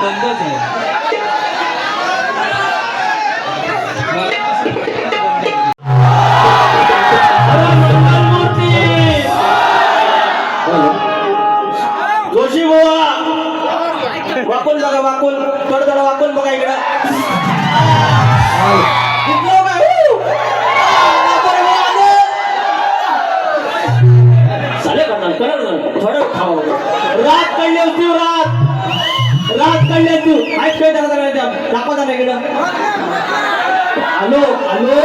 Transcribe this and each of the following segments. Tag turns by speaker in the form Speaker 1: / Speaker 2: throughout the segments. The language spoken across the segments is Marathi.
Speaker 1: बंदच आहे.
Speaker 2: जोशी बुवा वाकून बघा, वाकून थोडं थोडं वाकून बघा इकडं. रात काढली होती, रात काढली होती. ऐक काय दाखवा जरा इकडं. आलो आलो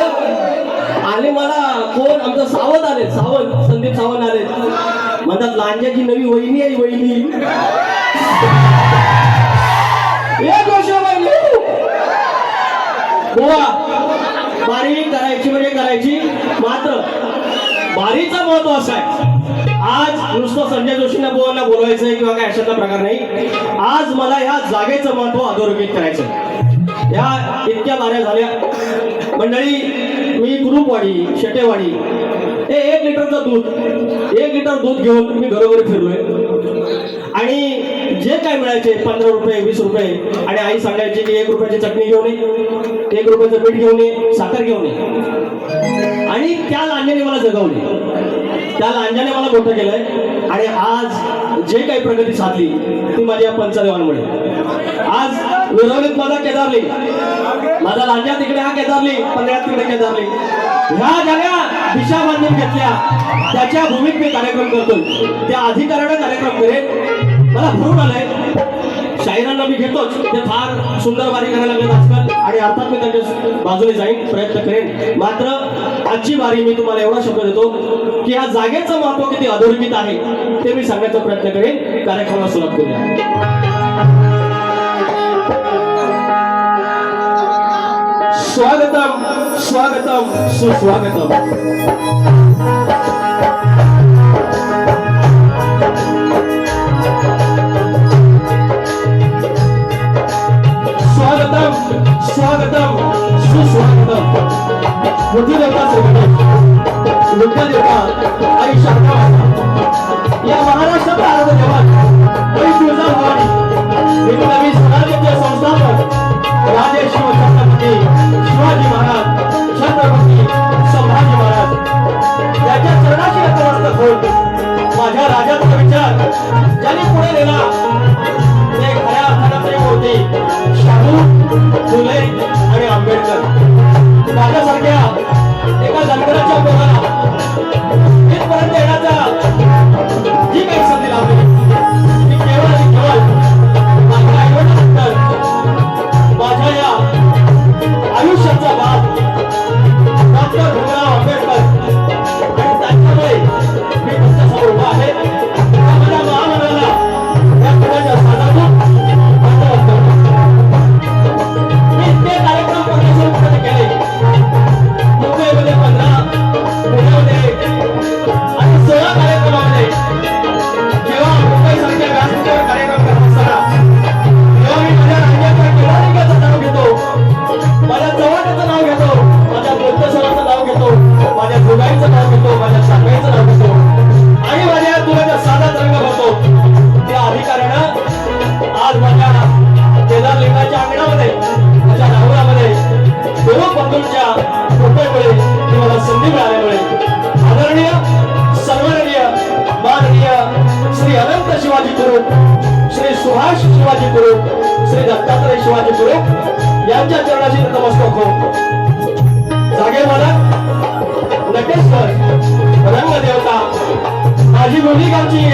Speaker 2: आले मला कोण आमचं सावंत आले, सावंत संदीप सावंत आले. म्हणतात लांजाची नवी वहिनी आहे, वहिनी. एक वर्ष बुवा बारी करायची म्हणजे करायची, मात्र बारीचा महत्व असा आहे. आज नुसतं संजय जोशींना बुवांना बोलवायचंय किंवा काय अशातला प्रकार नाही. आज मला या जागेचं महत्व अधोरेखित करायचं. या इतक्या बाऱ्या झाल्या मंडळी. मी कुरूपवाडी शेटेवाडी हे 1 लिटरचं दूध, 1 लिटर दूध घेऊन मी घरोघरी फिरलोय. आणि जे काय मिळायचे 15 रुपये 20 रुपये, आणि आई सांगायची की 1 रुपयाची चटणी घेऊन ये, 1 रुपयाचं मीठ घेऊन ये, साखर घेऊन ये. आणि त्या लांजाने मला जगवले, त्या लांजाने मला मोठं केलंय. आणि आज जे काही प्रगती साधली ती माझ्या पंचदेवांमुळे. आज विरवलीत माझा केदारली, माझा लांजा तिकडे हा केदारली, पंधरात तिकडे केदारली. ह्या ज्या दिशा बांधून घेतल्या त्याच्या भूमीत मी कार्यक्रम करतोय. त्या अधिकाराने कार्यक्रम करेन. मला भरून आलंय. शाहिरांना मी घेतोच, ते फार सुंदर वारी करायला लागले आजकाल, आणि अर्थात मी त्यांच्या बाजूने जाईन, प्रयत्न करेन. मात्र आजची वारी मी तुम्हाला एवढा शब्द देतो की या जागेचं महत्व किती अधोरेखित आहे ते मी सांगण्याचा प्रयत्न करेन. कार्यक्रमाला सुरुवात करूया. स्वागतम स्वागतम सुस्वागतम. स्वागतम स्वागतम सुस्वागतम. मोठी देवता विद्या देवता आई शारदा या महाराष्ट्रात आराध्य देवात आई तुळजाभवानी हिंदू नवी स्वराज्याचे संस्थापक राजे शिवछत्रपती शिवाजी महाराज, छत्रपती संभाजी महाराज याच्या चरणाशी नतमस्तक होऊन माझ्या राजाचा विचार ज्यांनी पुढे नेला ते खऱ्या अर्थाने प्रेम होते शाहू, फुले आणि आंबेडकर. माझ्यासारख्या एका जानकराच्या पोराला इथपर्यंत येण्याचा जी काही संधी लावली ती केवळ आणि केवळ माझ्या आईवडिलांनंतर माझ्या या आयुष्याचा बाप डॉक्टर भीमराव आंबेडकर, आणि त्यांच्यामुळे मी तुमच्यासमोर उभा आहे. माझ्या महामंडळाला या पुण्याच्या साधारण मी ते कार्यक्रम करण्याचे केले. मुंबईमध्ये 15, पुण्यामध्ये आणि 16 कार्यक्रमामध्ये जेव्हा मुंबईसारख्या व्यासपीठावर कार्यक्रम करत असताना तेव्हा मी माझ्या राज्याच्या केदारिकाचं नाव घेतो, माझ्या चव्हाट्याचं नाव घेतो, माझ्या बोद्धेश्वराचं नाव घेतो, माझ्या जोगाईचं नाव घेतो, माझ्या शाखाईचं नाव घेतो, आणि माझ्या तुला साधा रंग होतो. त्या अधिकाऱ्यानं आज माझ्या केदार लिंगाच्या अंगणामध्ये, माझ्या नावरामध्ये दोन बंधूंच्या कृपेमुळे मला संधी मिळाल्यामुळे आदरणीय सन्माननीय माननीय श्री अनंत शिवाजी कुरूप, श्री सुभाष शिवाजी कुरूप, श्री दत्तात्रय शिवाजी कुरूप यांच्या चरणाशी नतमस्तक हो. जागे मालक नटेश्वर रंगदेवता माझी मुली गावची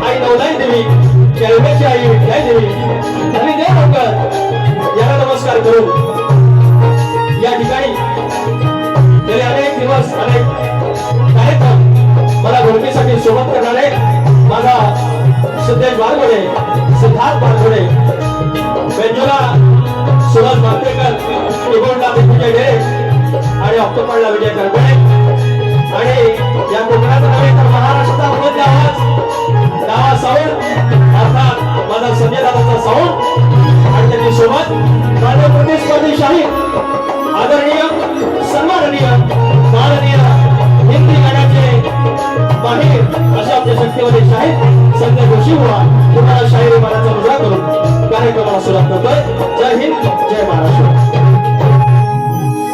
Speaker 2: आई नवलाई देवी, केळवेची आई विद्याई देवी आणि देवकर यांना नमस्कार करू. या ठिकाणी गेले अनेक दिवस अनेक कार्यक्रम मला घोडणीसाठी सोबत करणारे माझा सिद्धेश बारगोडे, सिद्धार्थ बारगोडे, बेंजोला सुभाष मातेकर, कीबोर्डला विजय ढेरे आणि ऑक्टोपडला विजय करगोडे, आणि या कोकणाचा नव्हे तर महाराष्ट्राचा अमृत आवाज गावा सावंत अर्थात माझा संजय दादाचा साऊंड आणि त्यांनी सोबत माझे प्रतिस्पर्धी शाहीर आदरणीय सन्माननीय माननीय हिंदी गाण्याचे माहीर अशा आमच्या शक्तीवादी शाहीर संजय जोशी हुआ तुम्हाला शाहिरी मानाचा मुजरा करून कार्यक्रमाला सुरुवात करतोय. जय हिंद जय महाराष्ट्र.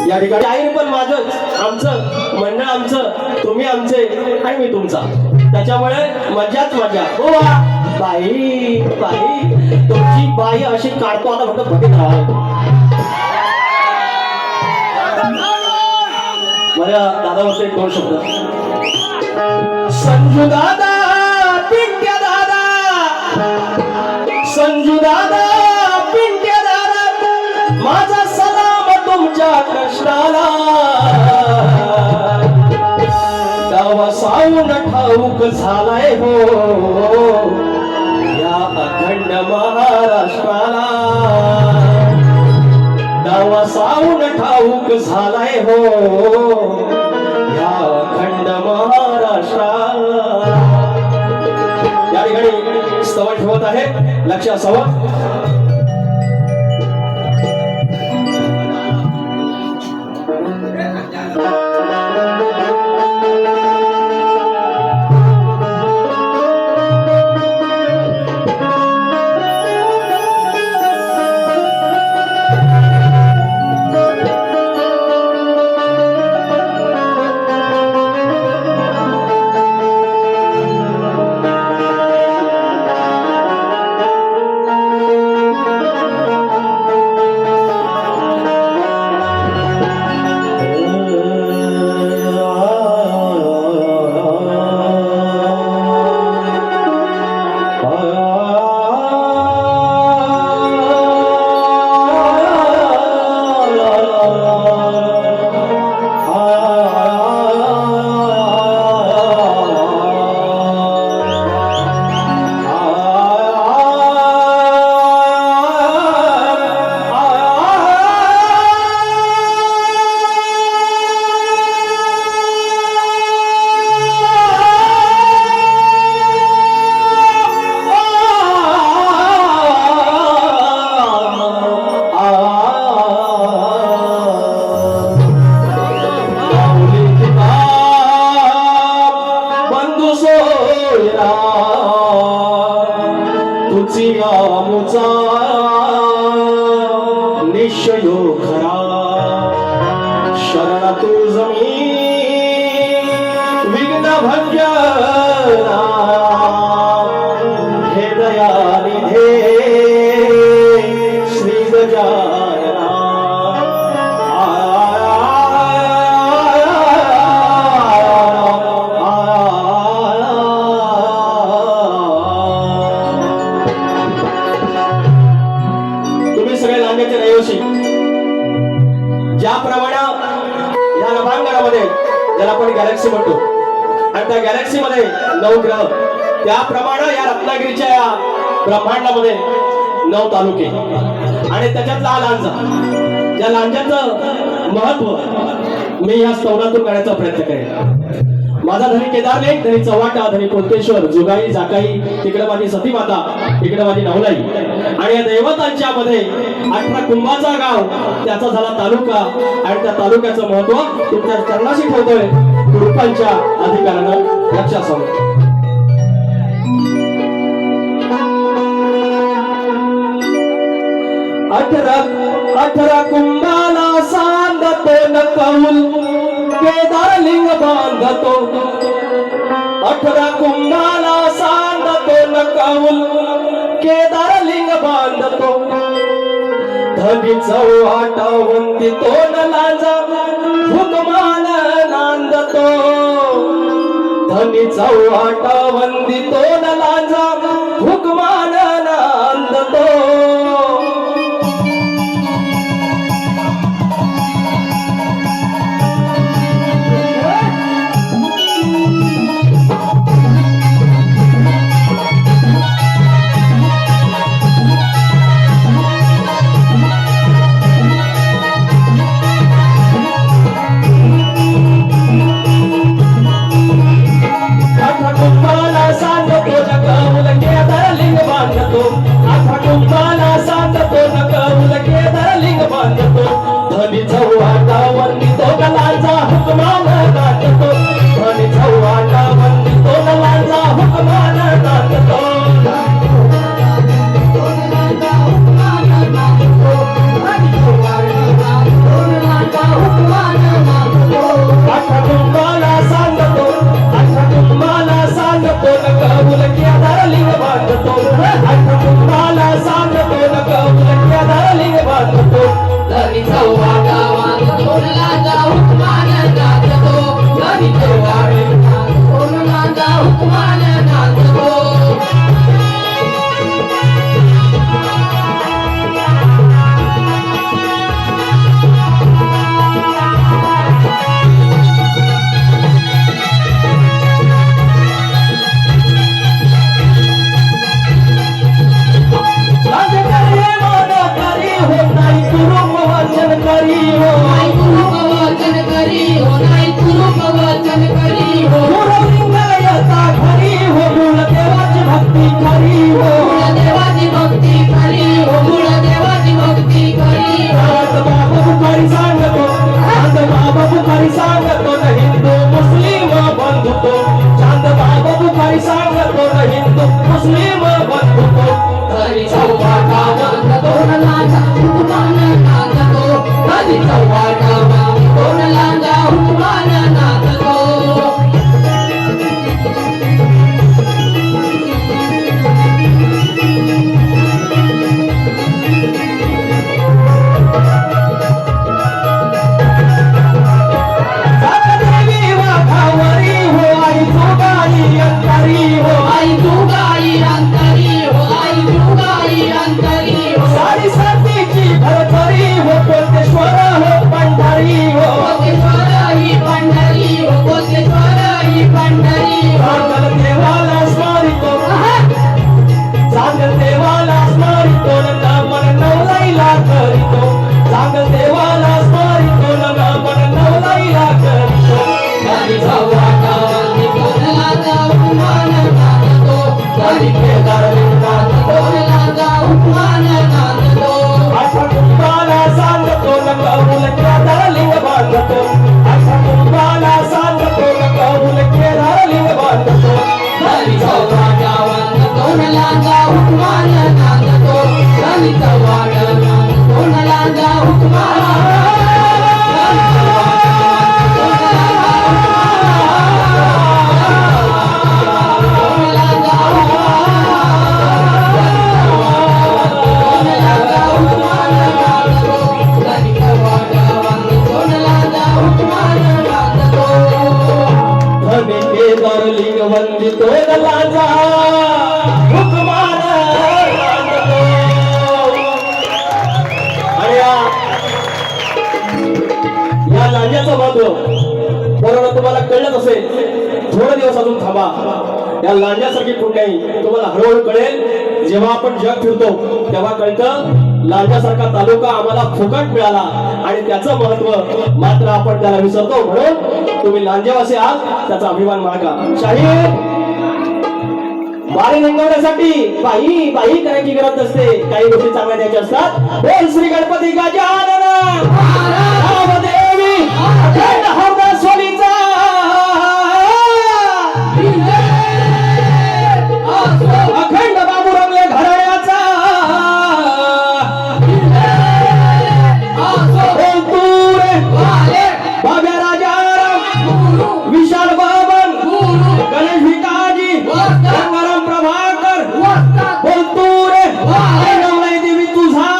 Speaker 2: या ठिकाणी शाहीर पण माझंच, आमचं मंडळ आमचं, तुम्ही आमचे आणि मी तुमचा, त्याच्यामुळे मजाच मजा. हो बाई बाई तुमची बाई अशी काढतो आता फक्त बघित राहा. माझ्या दादावरचे एक दोन शब्द. संजू दादा पिंट्या दादा, संजू दादा पिंट्या दादा, माझा सलाम तुमच्या कष्टाला. गावा साऊन ठाऊक झालाय हो या अखंड महाराष्ट्राला. गावा साऊन ठाऊक झालाय हो या अखंड महाराष्ट्राला. या ठिकाणी स्तवन ठेवत आहे, लक्ष असावं. निश्चयो खरा शरण तुझ मी विघ्न भंजना हे दयानिधे श्री गजानना. तुम्ही सगळे लांब्याचे रहिवासी, ज्याप्रमाणे या नभांगणामध्ये ज्याला आपण गॅलेक्सी म्हणतो आणि त्या गॅलेक्सी मध्ये 9 ग्रह, त्याप्रमाणे या रत्नागिरीच्या या ब्रह्मांडामध्ये 9 तालुके आणि त्याच्यातला हा लांजा. या लांजाचं महत्व मी या स्तवनातून करण्याचा प्रयत्न करेन. माझा धनी केदारलेख, धनी चव्हाटा, धनी कोलतेश्वर, जुगाई जाकाई, तिकडे माझी सती माता, इकडे माझी नवलाई आणि या दैवतांच्या मध्ये 18 कुंभाचा गाव, त्याचा झाला तालुका आणि त्या तालुक्याचं महत्व तुमच्या चरणाशी ठेवतोय कृपांच्या अधिकारानं. लक्षात सांगतो 18 कुंभाला सांगतो न कौल केदारलिंग बांधतो. 18 कुंभाला सांगतो न कौल केदारलिंग बांधतो. धनी चव्हाटा वंदितो न लांजा हुकमान नांदतो. धनी चव्हाटा वंदितो न लांजा हुकमान नांदतो. चव्हाटा वंदितो गलांचा हुकमान नाचतो धनी चव्हाटा वंदितो गलांचा हुकमान नाचतो आठा तुम्हाला सांगतो नका उलक्या दारलिंग बांधतो आठा तुम्हाला सांगतो नका उलक्या दारलिंग बांधतो
Speaker 3: धनी चव्हाटा वंदितो गलांचा हुकमान नाचतो धनी चव्हाटा वंदितो गलांचा हुकमान नाचतो
Speaker 2: नाही तुरु वचन करी हो लिंगायता खरी हो मूळ देवाची भक्ती खरी हो बाबा बुखारी सांगतो न हिंदू मुस्लिम बंधुतो चांद बाबा बुखारी सांगतो न हिंदू मुस्लिम बंधुतो
Speaker 3: धनी चव्हाटा वंदितो गलांचा हुकमान नाचतो धनी चव्हाटा वंदितो गलांचा हुकमान नाचतो
Speaker 2: देवी वाघावरी हो आई जोगाई अंतरी हो
Speaker 3: आई दुगाई अंतरी हो
Speaker 2: सारी साथीची भरभरी हो कोटेश्वर हो पंढरी हो
Speaker 3: कोटेश्वर ही पंढरी
Speaker 2: चांगल देवाला स्मरितो चांगल देवाला स्मरितो न मन नवलाईला करितो चांगल देवाला स्मरितो न मन नवलाईला करितो
Speaker 3: धनी चव्हाटा वंदितो गलांचा हुकमान नाचतो धनी केदार लिंगायतो गलांचा हुकमान नाचतो
Speaker 2: असा तुम्हाला सांगतो न कबूल केदार लिंग बांधतो असा तुम्हाला सांगतो न कबूल केदार लिंग बांधतो
Speaker 3: धनी चव्हाटा वंदितो गलांचा हुकमान नाचतो धनी चव्हाटा वंदितो गलांचा हुकमान
Speaker 2: धनी केदार लिंग वंदितो गलांचा हुकमान नाचतो. आणि या लांज्याचं महत्व बरोबर तुम्हाला कळलंच असेल. थोडे दिवस अजून थांबा. या लांज्यासारखी पुण्याई तुम्हाला हळूहळू कळेल. जेव्हा आपण जग फिरतो तेव्हा कळतं लांज्यासारखा तालुका आम्हाला फुकट मिळाला आणि त्याचं महत्व मात्र आपण त्याला विसरतो. म्हणून तुम्ही लांजेवासी आहात त्याचा अभिमान बाळगा. शाहीर वारी रंगवण्यासाठी बाई बाई करायची गरज नसते. काही गोष्टी चांगल्या द्यायच्या असतात. बोल श्री गणपती गजानन देवी अखंड हौदा सोलीचा अखंड बाबू रंगले घराण्याचा बोल तू रे बाब्या राजाराम विशाल बाबन गणेश भिकाजी गंगाराम प्रभाकर बोल तू रे नवलाई देवी तुझा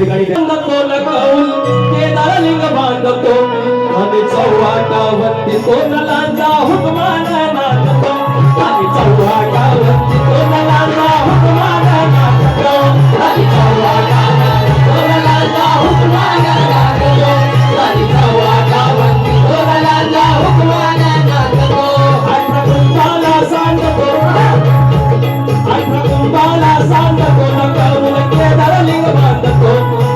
Speaker 2: ठिकाणी बांधतो नकौल केदारलिंग बांधतो आणि चौवाटावरती तो नलांचा हुकमान नांदतो आणि चौवाटावरती तो नलांचा हुकमान नांदतो आणि चौवाटावरती तो नलांचा हुकमान नांदतो आणि चौवाटावरती तो नलांचा हुकमान नांदतो अठरा कुंभाला सांगतो कुंभाला सांगतो नकौल केदारलिंग बांधतो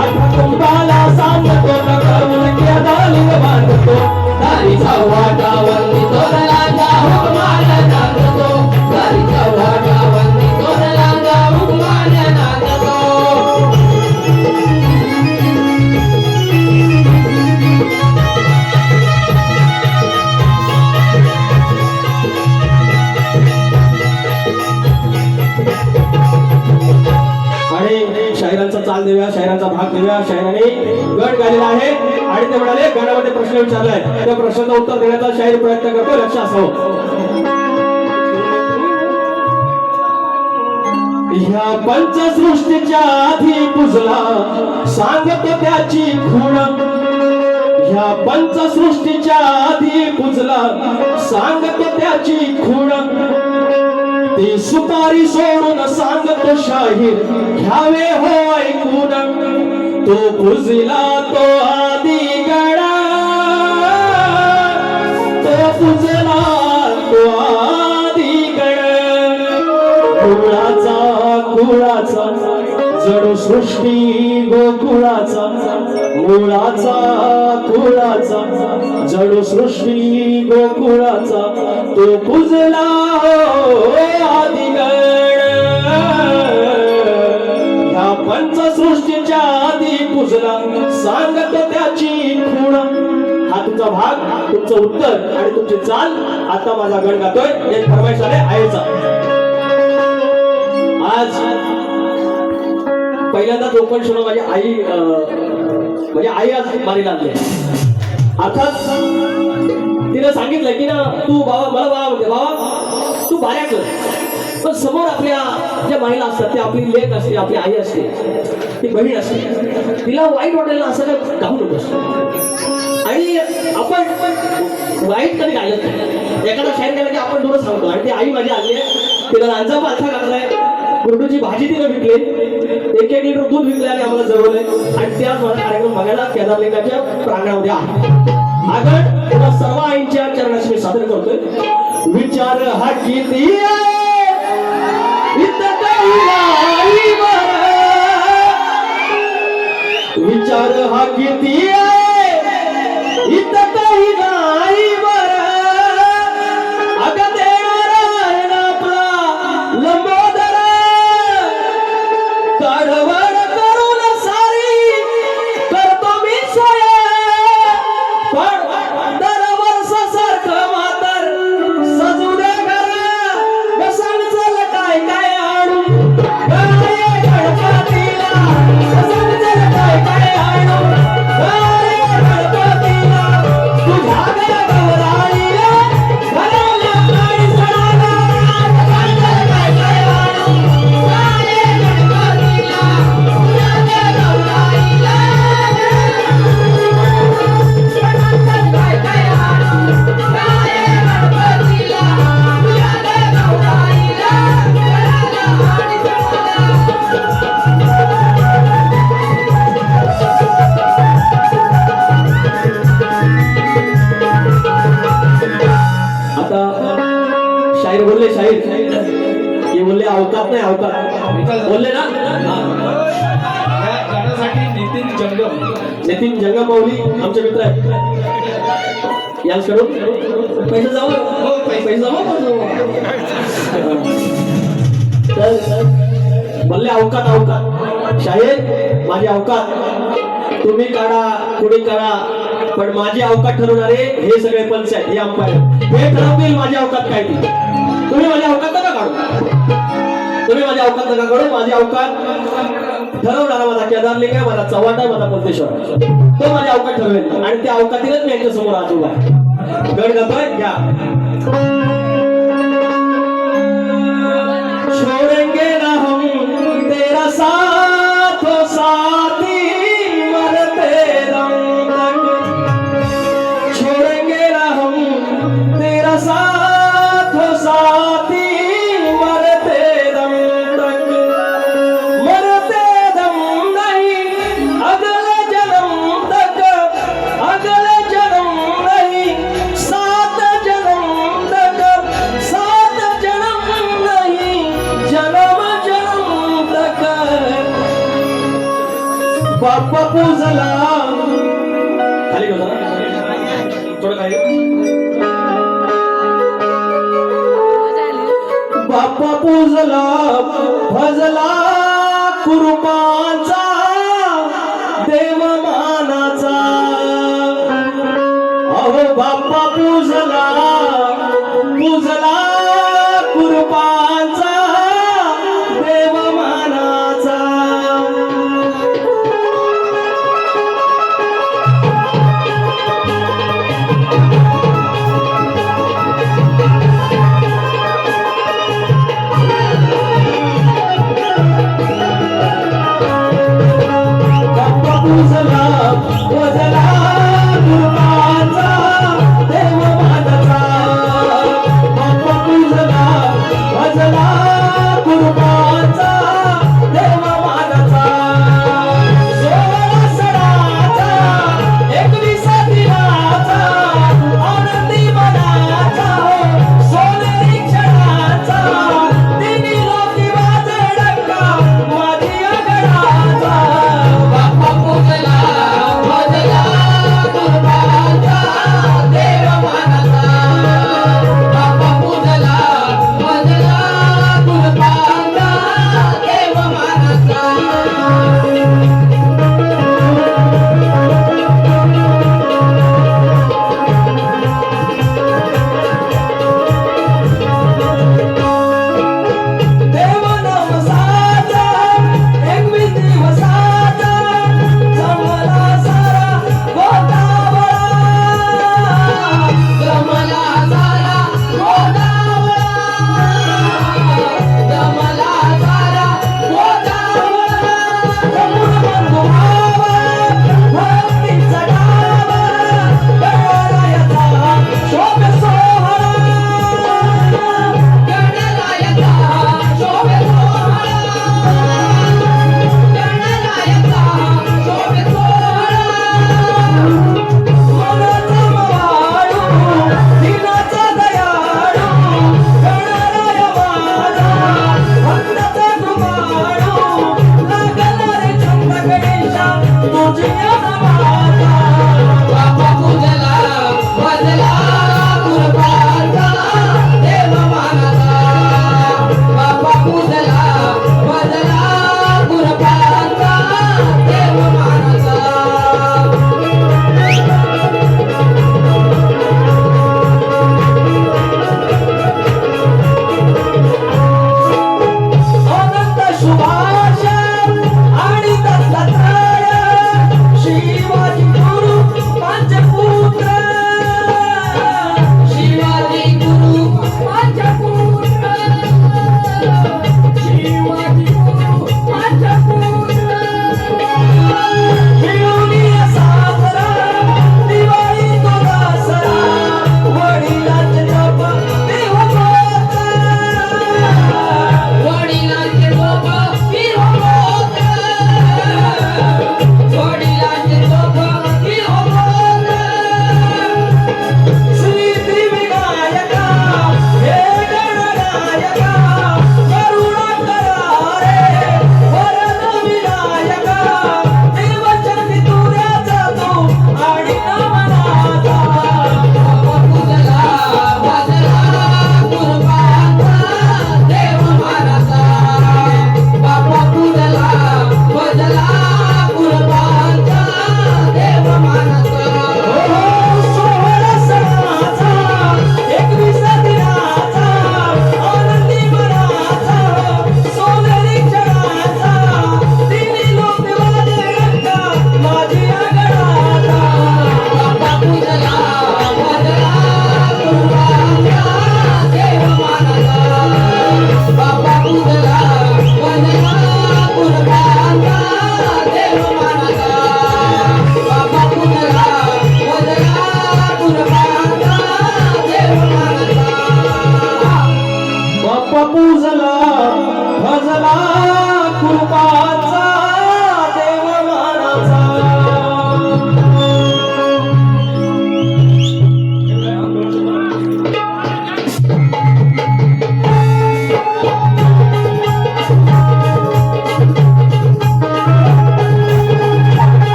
Speaker 2: अठरा कुंभाला सांगतो नकौल केदारलिंग बांधतो
Speaker 3: दारीचा वाटावरती तोरणाचा हुकमान नांदतो दारीचा वाटावरती तोरणाचा हुकमान नांदतो
Speaker 2: आणि शायरांचा चाल देऊया शायरांचा भाग देऊया शायराने गण गायलेला आहे आणि ते म्हणाले गणामध्ये प्रश्न विचारलाय त्या प्रश्नाचं उत्तर देण्याचा शाहीर प्रयत्न करतो लक्ष असावं ह्या पंचसृष्टीच्या आधी पुजला सांगतो त्याची खूण ह्या पंचसृष्टीच्या आधी पुजला सांगतो त्याची खूण ती सुपारी सोडून सांगतो शाहीर घ्यावे हो ऐकून तो पुजला तो आदी गडा तो पुजला तो आदी गडा कुळाचा जणू सृष्टी गोकुळाचा मुळाचा कुळाचा जणू सृष्टी गोकुळाचा तो पुजला आदिगण ह्या पंचसृष्टीच्या आधी पुजला सांगतो त्याची खूण हा तुमचा भाग तुमचं उत्तर आणि तुमची चाल आता माझा गण गातोय एक फरमाईश आले आईचा आज पहिल्यांदा ओपन शो माझी आई म्हणजे आई आज मारी लागली अर्थात तिने सांगितलं की ना तू बाबा मला बाबा म्हणते बाबा तू बाऱ्या कर पण समोर आपल्या ज्या महिला असतात त्या आपली लेक असते आपली आई असते ती बहीण असते तिला वाईट वाटेल ना असं काय गाऊ नकोस आणि आपण वाईट कधी गायलं नाही एखादा शाहीर केला की आपण थोडं सांगतो आणि ती आई माझी आली आहे तिला रांजा पालथा घातलाय कुरडूची भाजी तिने विकली एक लिटर दूध विकले आणि आम्हाला जवळले आणि त्याच माझा कार्यक्रम बघायला केदारलिंगाच्या प्रांगणामध्ये आहे आगळ तुला सर्व आईंच्या चरणाशी मी सादर करतोय विचार हा किती विचार हा किती इथं काही नाही बर अगं देणार आपला लंबोदर काढवड करून सारी करतो मी सोय पण दरवर्ष सारखं मातर सजू दे घर सांगचल काय काय आणू गणपतीला सांगचल काय काय आणू गणपतीला तुझ्या गौराईला घराला आणि सणाला सांगचल काय काय आणू आता शाहीर बोलले शाहीर हे बोलले अवकात नाही अवकात बोलले ना
Speaker 1: या गाण्यासाठी
Speaker 2: नितीन जंगम माऊली आमचे मित्र आहेत याच कडून पैसे जावं हो पैसे जावं तर बोलले अवकात अवकात शाहीर माझी अवकात तुम्ही काढा कुणी काढा पण माझी अवकात ठरवणारे हे सगळे पंच आहेत हे अंपायर हे ठरवतील माझी अवकात काय ती तुम्ही माझी अवकात नका काढू तुम्ही माझी अवकात नका काढू माझी अवकात ठरवणारा माझा केदारलिंग आहे माझा चव्हाट आहे माझा पंतेश्वर तो माझी अवकात ठरवेल आणि त्या अवकातीनच मी यांच्या समोर आज उभा आहे गड गातोय घ्या छोड़ेंगे ना हम तेरा साथ साथी बाप्पा पूजला खाली घेऊ जरा. थोडं खाली बाप्पा पूजला भजला कुरुमाचा देव मानाचा अहो बाप्पा पूजला कुरुमाचा देव मानाचा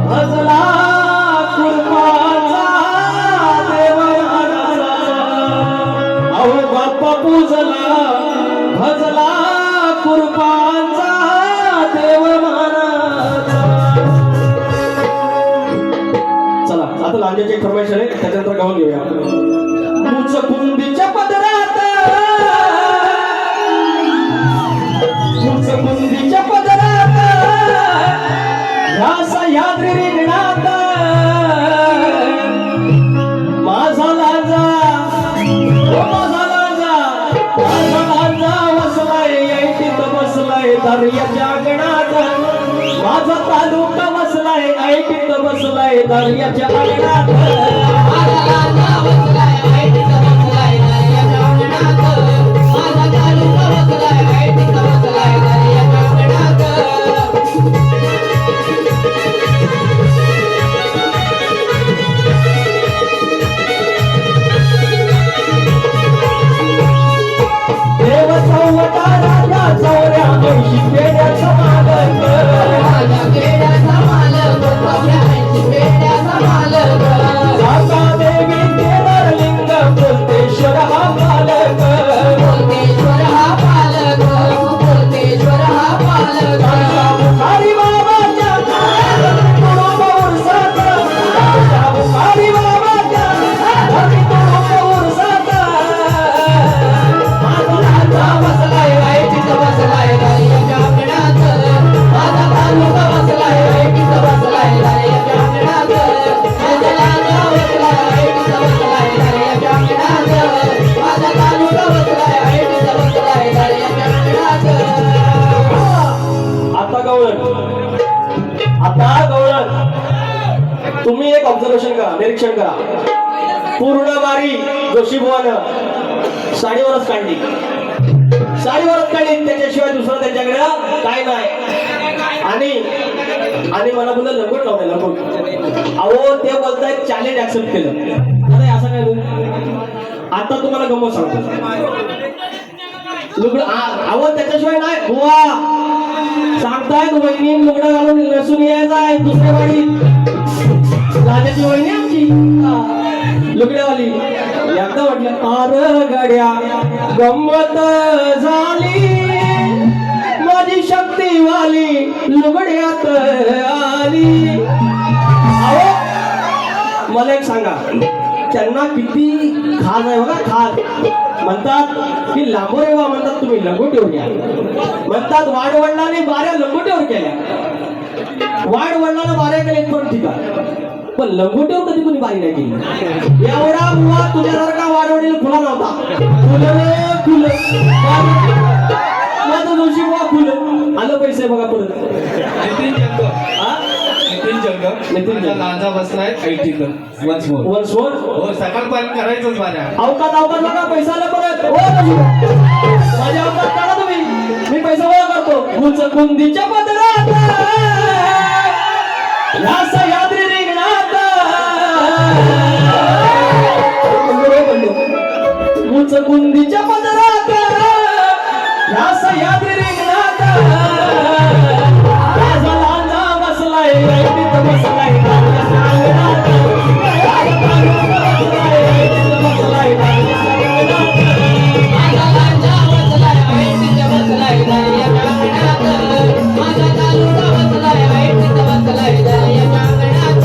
Speaker 2: भजला कुर्बाचा देव मानाचा अहो बाप्पा पूजला भजला कुर्बाचा देव मानाचा. चला आता लांजेची फरमाईश आहे त्याच्यानंतर गाऊन घेऊया. मुच कुंदीच्या पदरात मुच कुंदीच्या पदरात ह्या सह्याद्री रिंगणात माझा लाजा माझा लाजा माझा लाजा वसलाय ऐटीत बसलाय दर्याच्या अंगणात माझा तालुका बसलाय ऐटीत बसलाय दर्याच्या अंगणात.
Speaker 3: माझा लांजा बसलाय ऐटीत बसलाय दर्याच्या अंगणात माझा तालुका बसलाय ऐटीत बसलाय दर्याच्या अंगणात.
Speaker 2: देव चौवटा राजा चौऱ्या ऐंशी पेढ्याचा मालक
Speaker 3: माझ्या पेढ्याचा मालक चौऱ्या 80 पेढ्याचा मालक
Speaker 2: जाता देवी केदारलिंग बोलतेश्वर हा मालक
Speaker 3: बोलतेश्वर हा पालक बोलतेश्वर हा पालक
Speaker 2: हरी बाबाच्या तुडुंब उरसात हरी बाबाच्या हरी तुडुंब उरसात
Speaker 3: माझा लांजा बसलाय ऐटीत बसलाय दर्याच्या अंगणात माझा तालुका बसलाय ऐटीत बसलाय दर्याच्या अंगणात माझा लांजा बसलाय ऐटीत बसलाय दर्याच्या अंगणात माझा तालुका बसलाय ऐटीत बसलाय दर्याच्या अंगणात.
Speaker 2: आता गवळण तुम्ही एक ऑब्झर्वेशन करा निरीक्षण करा. पूर्ण वारी जोशीबुवानं साडीवरच काढली त्याच्याशिवाय दुसरं त्यांच्याकडे काय नाही. आणि मला बोललं लंगोट लावलं लंगोट अहो ते बोलतायत चॅलेंज ऍक्सेप्ट केलं. आता हे असं काय बोल आता तुम्हाला गमत सांगतो लुगडं अहो त्याच्याशिवाय नाही बुवा सांगतायत वहिनी लुगडं घालून नसून यायचं आहे दुसऱ्या वाडी राजाची वहिनी आमची लुगड्यावाली एकदा म्हटलं आर गाड्या गंमत झाली माझी शक्तीवाली लुगड्यात आली. अहो मला एक सांगा त्यांना किती खाज आहे बघा खाज. म्हणतात की लांबोरेवा म्हणतात तुम्ही लंगोटीवर घ्या म्हणतात वाडवडिलांनी बाऱ्या लंगोटीवर केल्या वाडवडिलांना बाऱ्या केल्या पण ठीक आहे पण लंगोटीवर कधी कोणी बारी नाही केली. एवढा बुवा तुझ्यासारखा वाडवडील खुला नव्हता. खुलं माझं जोशी बुवा खुलं आलं पैसे बघा परत
Speaker 1: नितीन जंग
Speaker 2: हा
Speaker 1: नितीन जंग
Speaker 2: जंग.
Speaker 1: लांजा बसलाय ऐटीत वन्स मोर
Speaker 2: वन्स मोर
Speaker 1: हो सकाळपर्यंत करायचंच माझ्या
Speaker 2: अवकात बघा पैसा आला परत हो माझ्या अवकात काढा तुम्ही मी पैसा गोळा करतो. मुच कुंदीच्या पदरात ह्या सह्याद्री रिंगणात मुच कुंदीच्या पदरात ह्या सह्याद्री रिंगणात माझा लांजा बसलाय ऐटीत बसलाय दर्याच्या अंगणात माझा तालुका बसलाय ऐटीत बसलाय दर्याच्या अंगणात.
Speaker 3: माझा लांजा बसलाय ऐटीत बसलाय दर्याच्या अंगणात माझा तालुका बसलाय ऐटीत बसलाय दर्याच्या अंगणात.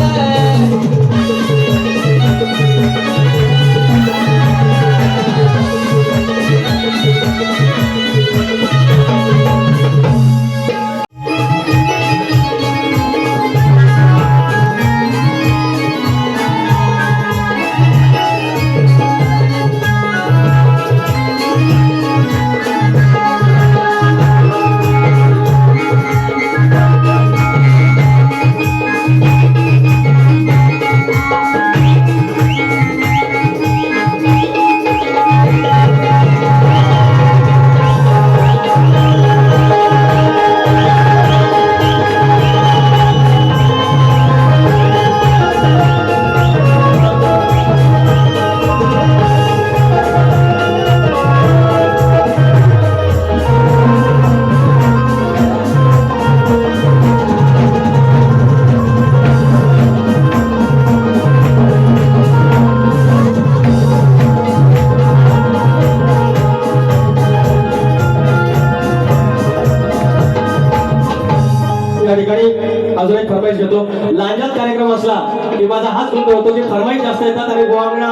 Speaker 2: लांजात कार्यक्रम असला की माझा हाच गुंत होतो की फरमाईश जास्त येतात आणि बुवांना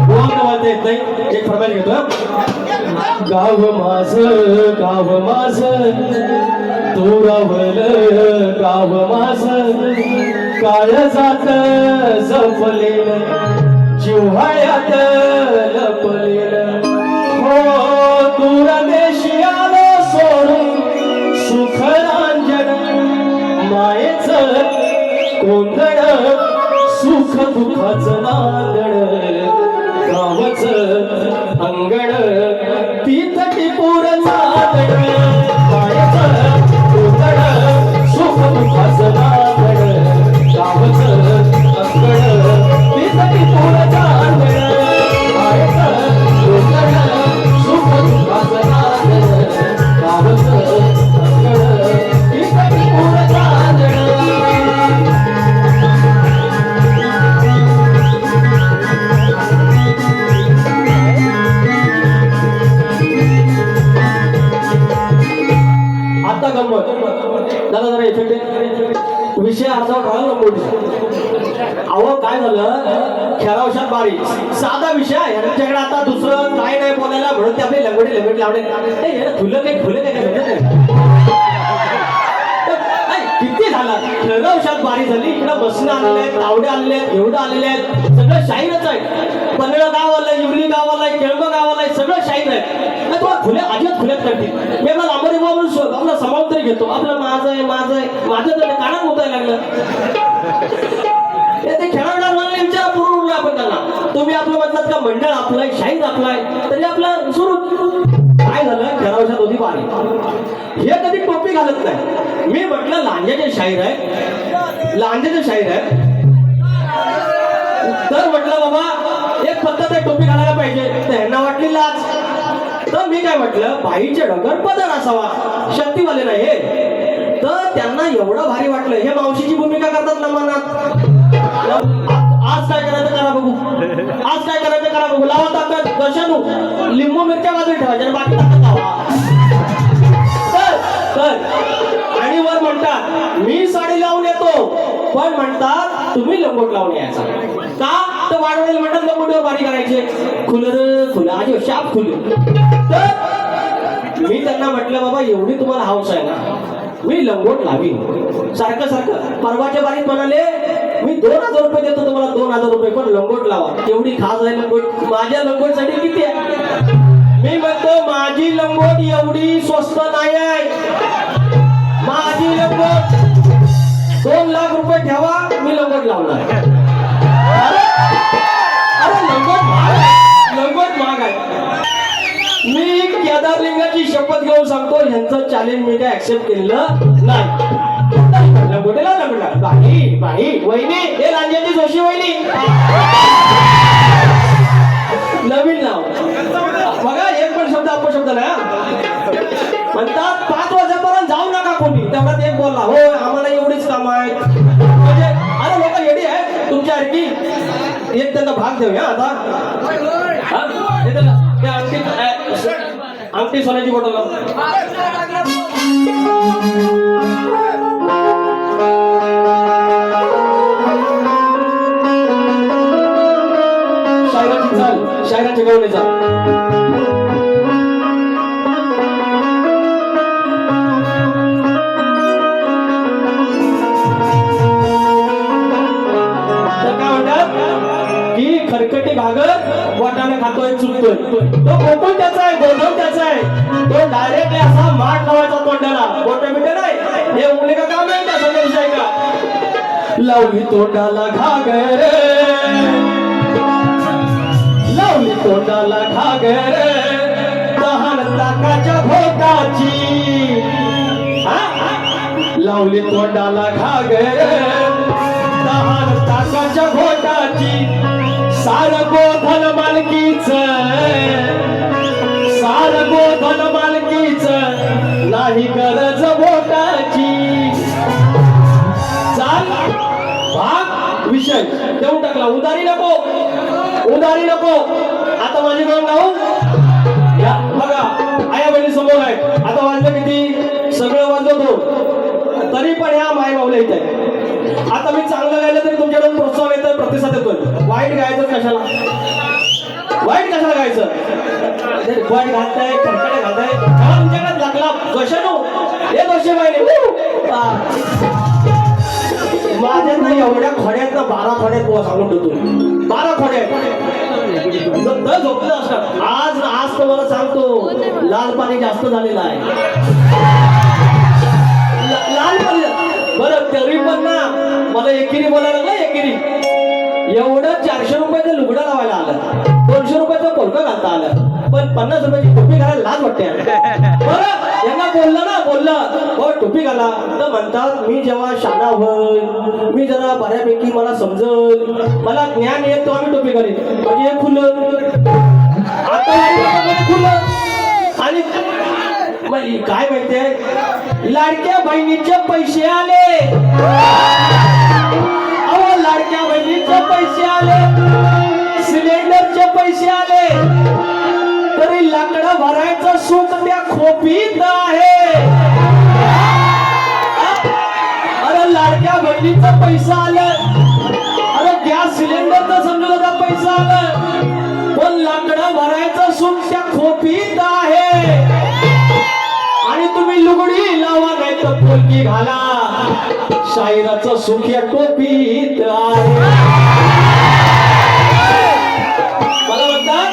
Speaker 2: वाजता येत नाही. एक फरमाईश घेतो. गाव माझ दुरावल गाव माझ काळजात जपलेलं जिव्हाळ्यात लपलेलं हो दूरदेशी आलो सोडून सुखरांजन मायेचं कोंदण सुख दुःखाचं नांदण गावाचं अंगण तिथं टिपूर चालण मायेचं कोंदण सुख दुःखाचं नांदण गावाचं अंगण तिथं टिपूर चालण मायेचं कोंदण सुख दुःखाचं नांदण गावाचं अंगण तिथं टिपूर चालण. आता गंमत दादा जरा इफेक्ट विषय अर्धवट राहिला गंमत. अहो काय झालं खेळावशात बारी साधा विषय आहे यांच्याकडे आता दुसरं काय नाही बोलायला म्हणून ते आपले लंगडी लावले फुलं काय किती झाला खेळावशात बारी झाली. इकडे बसणं आलेले आहेत तावडे आलेले आहेत एवढं आलेले आहेत सगळं शाहीरच आहे. पनळं गाव आलंय इवली गाव आलाय केळबं गाव आलाय सगळं शाहीर आहे. तुम्हाला खुल्या अजिबात खुल्यात करतील. मी आपला लांबरी म्हणून आपला समाव तरी घेतो आपलं माझं तर कानात मुतायला लागलं. ते खेळाडू मला विचार पूर्ण उरला आपण त्यांना तुम्ही आपलं म्हणतात का मंडळ आपलंय शाहीर आपलाय तरी आपलं सुरू काय झालं खेळावशात होती बारी. हे कधी टोपी घालत नाही. मी म्हटलं लांजाचे शाहीर आहे तर म्हटलं बाबा एक फक्त ते टोपी घालायला पाहिजे तर ह्यांना वाटली लाज. तर मी काय म्हटलं बाईचे डगर पदर असावा शक्तीवाले नाही हे. तर त्यांना एवढं भारी वाटलं हे मावशीची भूमिका करतात ना मनात. आज काय करायचं करा बघू लावा ताकद कशानु लिंबू मिरच्या बाजूला ठेवायच्या आणि बाकी ताकद लावा. तर आणि वर म्हणतात मी साडी लावून येतो पण म्हणतात तुम्ही लंगोट लावून यायचा का तर वाढवलेले म्हणतात लंगोटीवर बारी करायचे खुलं आजी शाप खुल. तर मी त्यांना म्हटलं बाबा एवढी तुम्हाला हौस आहे ना मी लंगोट लावीन सारखं परवाच्या बारीत म्हणाले मी 2000 रुपये देतो तुम्हाला 2000 रुपये पण लंगोट लावा. एवढी खास आहे लंगोट माझ्या लंगोटसाठी किती आहे. मी म्हणतो माझी लंगोट एवढी स्वस्त नाही आहे. माझी लंगोट 2 लाख रुपये ठेवा मी लंगोट लावणार. अरे लंगोट महाग आहे. मी केदारलिंगाची शपथ घेऊन सांगतो ह्यांचं चॅलेंज मी काय ऍक्सेप्ट केलेलं नाही. लंगोटीला बाई वहिनी हे लांजाची जोशी वहिनी नवीन नाव बघा एक पण शब्द अपशब्द नाही. म्हणतात 5 वाजेपर्यंत जाऊ नका कोणी तेवढ्यात एक बोलला हो आम्हाला एवढीच काम आहेत म्हणजे अरे लोक येडी आहे तुमच्यासारखी. एक त्यांना भाग देऊया आता अंगठी सोन्याची बॉटल शायराची गवळीचा खरकटी घागर वाटाणे खातोय चुकतोय तो कोकण त्याचा आहे गोंधळ त्याचा आहे. तो डायरेक्ट असा माठ लावायचा तोंडाला मोठं मिठं नाही हे उंगली का काम आहे त्या संदेश आहे का. लावली तोंडाला घागर तहान ताकाच्या भोकाची लावली तोंडाला घागर तहान ताकाच्या भोकाची. सार गोधन मालकीच नाही गरज बोटाची. चाल भाग विषय देऊन टाकला. उदारी नको आता माझी गण गाऊ या बघा आया बहिणी समोर आहे. आता वाजलं किती सगळं वाजवतो तरी पण या माय माऊल्या इथे आता मी चांगलं गायलं तरी तुमच्याकडून प्रोत्साहन येतं, प्रतिसाद येतोय. वाईट गायचं कशाला? वाईट कशाला गायचं? वाईट घालताय, खडखडे घालताय, हा तुमच्याकडे लागला कशानो हे दोषे पाहिले. माझ्या नाही एवढ्या खोड्यात ना 12 खोड्यात बुवा सांगून ठेवतो. 12 खोड्यात झोपलं असतात. आज तुम्हाला सांगतो लाल पाणी जास्त झालेलं आहे. लाल पाणी बरं तरी पण ना मला एकेरी बोलायला लागला. एकेरी एवढं 400 रुपयाचं लुगडं लावायला आलं, 200 रुपयाचं पोलका घालता आलं, पण 50 रुपयाची टोपी घालायला लाज वाटते. बरं यांना बोललं हो टोपी घाला तर म्हणतात मी जेव्हा शाळा होईल, मी जरा बऱ्यापैकी मला समजल, मला ज्ञान येत तो आम्ही टोपी घालीन. म्हणजे हे खुलं आता खुलं. आणि काय माहितीये लाडक्या बहिणीचे पैसे आले. अहो लाडक्या बहिणीचे पैसे आले, सिलेंडरचे पैसे आले, तरी लाकडं भरायचं सुख त्या खोपीत आहे. अरे लाडक्या बहिणीचा पैसा आलं, अरे गॅस सिलेंडरचा समजा पैसा आलं, पण लाकडं भरायचं सुख त्या खोपीत आहे. आणि तुम्ही लुगडी लावा नाही तर पोलकी घाला, शाहिराचं सुख या टोपीत आहे. मला म्हणतात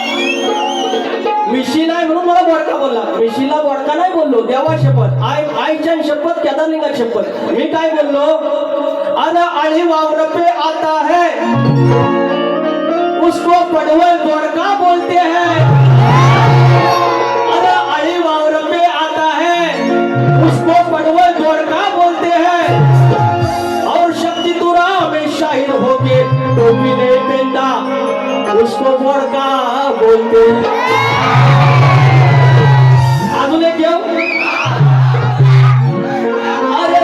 Speaker 2: मिशी नाही म्हणून मला बोडका बोलला. मिशीला बोडका नाही बोललो, देवा शपथ, आईच्या शपथ, केदारलिंगा शपथ. मी काय बोललो? अरे आळी वावर पे आता है उसको पडवल बोडका बोलते हैं. अरे आळी वावर पे आता है उसको पडवल बोडका बोलते हैं. और शक्ति तुरा में शाहिर होके टोपी नहीं पहनता उसको बोडका बोलते हैं. अजून एक घेऊ. अरे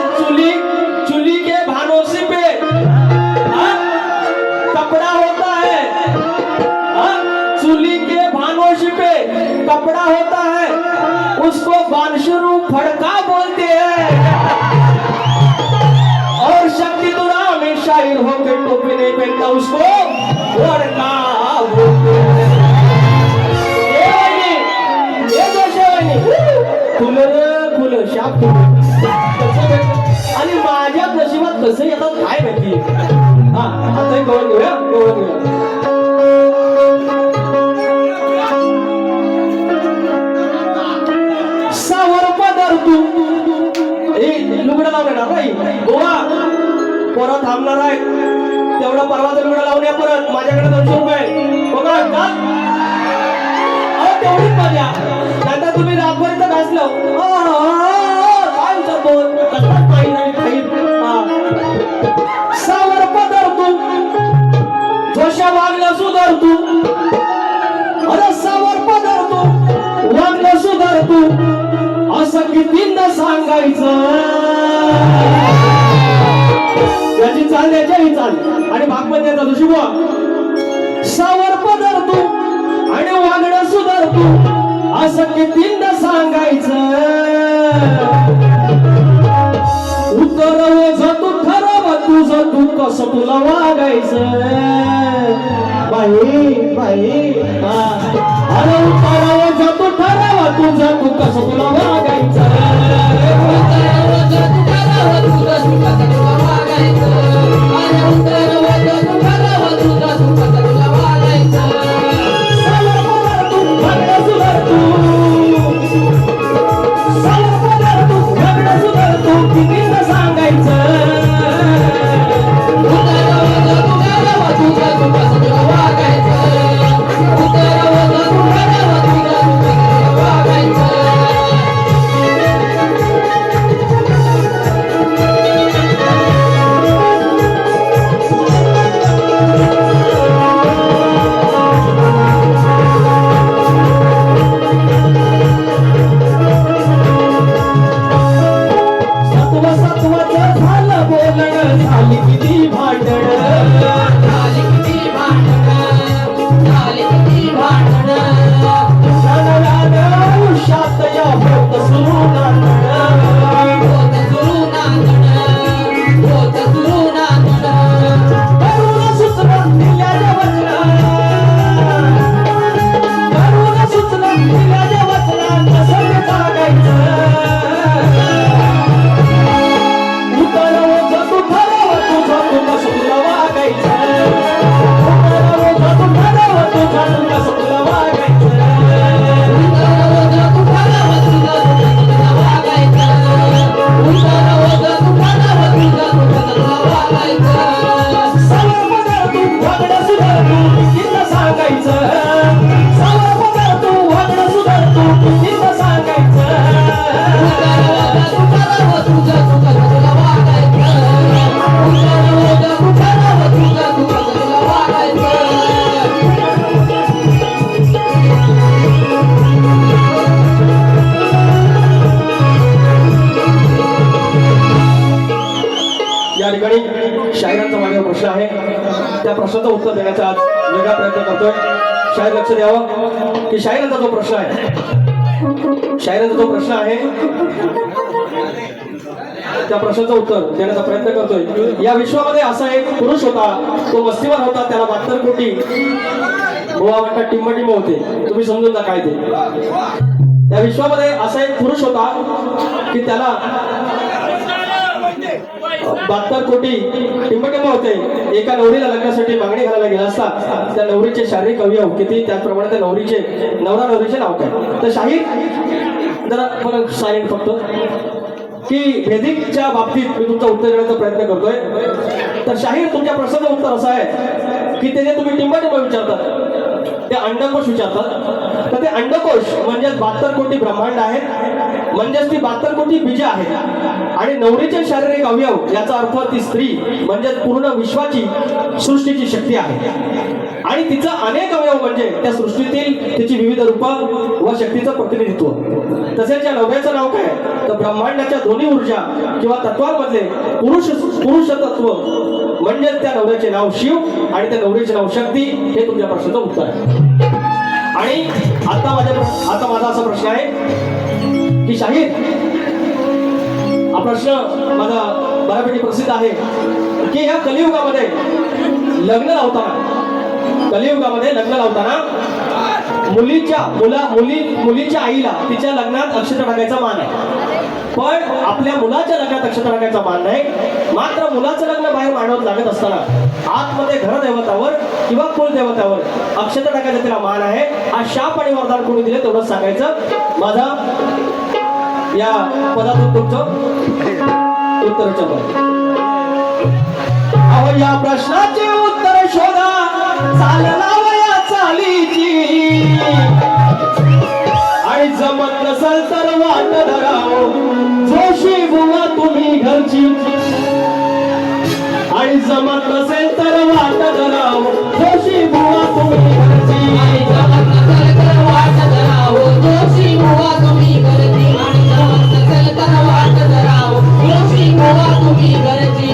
Speaker 2: चुली के भानोसी पे कपड़ा होता है, चुली के भानोसी पे कपड़ा होता है, उसको बानशुरू फड़का बोलते हैं. और शक्ति तुरा में शाहिर होकर टोपी नहीं पहनता उसको फड़का बोलते हैं. फुलं शाप फुलं आणि माझ्या नशिबात कसं येतात काय माहिती. हा आता एक गवळ घेऊया, गवळ घेऊया. सावर पदर तू लुगडं लावणार नाही गोवा परत थांबणार आहे. तेवढं परवाचं लुगडं लावून या परत. माझ्याकडे 200 रुपये बघा का तेवढीच मजा. नंतर तुम्ही रातभरीचं घासलं काय विचारतो कसलाच काही नाही काही. सावर पदर तू जोशा वागलं सुधर तू. अरे सावर पदर तू वागलं सुधर तू असं कितींदा सांगायचं. त्याची चाल त्याच्याही चाल आणि भागपत त्याचा दुशी बुवा. सावर पदर तू आणि वागणं सुधर तू असं कितींदा सांगायचं. उतरव तू ठरव तुझं तू कसं तुला वागायचं. बाई बाई अरे उतरव तू ठरव तुझं तू कसं तुला वागायचं.
Speaker 3: सुरू ना
Speaker 2: जो प्रश्न आहे त्या प्रश्नाचं उत्तर देण्याचा आज वेगळा प्रयत्न करतोय. शाहीर लक्ष द्यावं की शाहिरांचा जो प्रश्न आहे, शाहिरांचा जो प्रश्न आहे त्या प्रश्नाचं उत्तर देण्याचा प्रयत्न करतोय. या विश्वामध्ये असा एक पुरुष होता, तो मस्तीवर होता, त्याला 72 कोटी गोवा म्हणतात टिंबटिंब होते. तुम्ही समजून जा काय ते. त्या विश्वामध्ये असा एक पुरुष होता की त्याला 72 कोटी टिंबटिंब होते. एका नवरीला लग्नासाठी मागणी घालायला गेला असता त्या नवरीचे शारीरिक अवयव किती, त्याचप्रमाणे त्या नवरा नवरीचे नाव काय. तर शाहीर जरा मला सायलेंट फक्त की भेदिकच्या बाबतीत मी तुमचं उत्तर देण्याचा प्रयत्न करतोय. तर शाहीर तुमच्या प्रश्नाचं उत्तर असं आहे की ते जे तुम्ही टिंबटिंब विचारतात ते अंडकोश विचारतात. तर ते अंडकोश म्हणजेच 72 कोटी ब्रह्मांड आहेत, म्हणजेच ती 72 कोटी बीज आहेत. आणि नवरीचे शारीरिक अवयव याचा अर्थ ती स्त्री म्हणजेच पूर्ण विश्वाची सृष्टीची शक्ती आहे. आणि तिचं अनेक अवयव म्हणजे त्या सृष्टीतील तिची विविध रूपं व शक्तीचं प्रतिनिधित्व. तसेच या नवऱ्याचं नाव काय, तर ब्रह्मांडाच्या दोन्ही ऊर्जा किंवा तत्वांमधले पुरुष तत्व म्हणजे त्या नवऱ्याचे नाव शिव आणि त्या नवरीचे नाव शक्ती. हे तुमच्या प्रश्नाचं उत्तर आहे. आणि आता माझा असा प्रश्न आहे की शाहीर, हा प्रश्न माझा बऱ्यापैकी प्रसिद्ध आहे की या कलियुगामध्ये लग्न लावताना मुलीच्या आईला तिच्या लग्नात अक्षता टाकायचा मान आहे, पण आपल्या मुलाच्या लग्नात अक्षता टाकायचा मान नाही. मात्र मुलाचं लग्न बाहेर मांडवत लागत असताना आतमध्ये घरदेवतावर किंवा कुलदेवतावर अक्षता टाकायचा तिला मान आहे. हा शाप आणि वरदान कोणी दिले तेवढंच सांगायचं. माझा या पदातून तुमचं उत्तर अहो या प्रश्नाचे उत्तर शोधा, चालला वया चालीची, आणि जमत नसल तर वाट धराव जोशी बुवा तुम्ही घरची, आणि जमत नसेल तर वाट धराव जोशी बुवा तुम्ही घरची,
Speaker 3: आणि जमत नसेल तर वाट धराव जोशी बुवा तुम्ही घरची, आणि जमत नसेल तर वाट धराव जोशी बुवा तुम्ही घरची.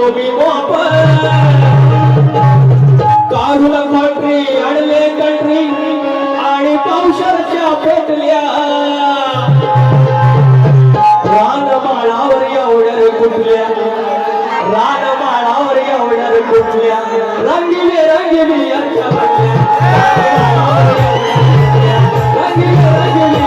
Speaker 2: आलो मी वापर काढून कंट्री आणले कंट्री आणि पावसाच्या पेटल्या रानमाळावर एवढ्या रे कुठल्या रानमाळावर एवढ्या रे कुठल्या रंगीले रंगीली यांच्या म्हटल्या रंगीले रंगीली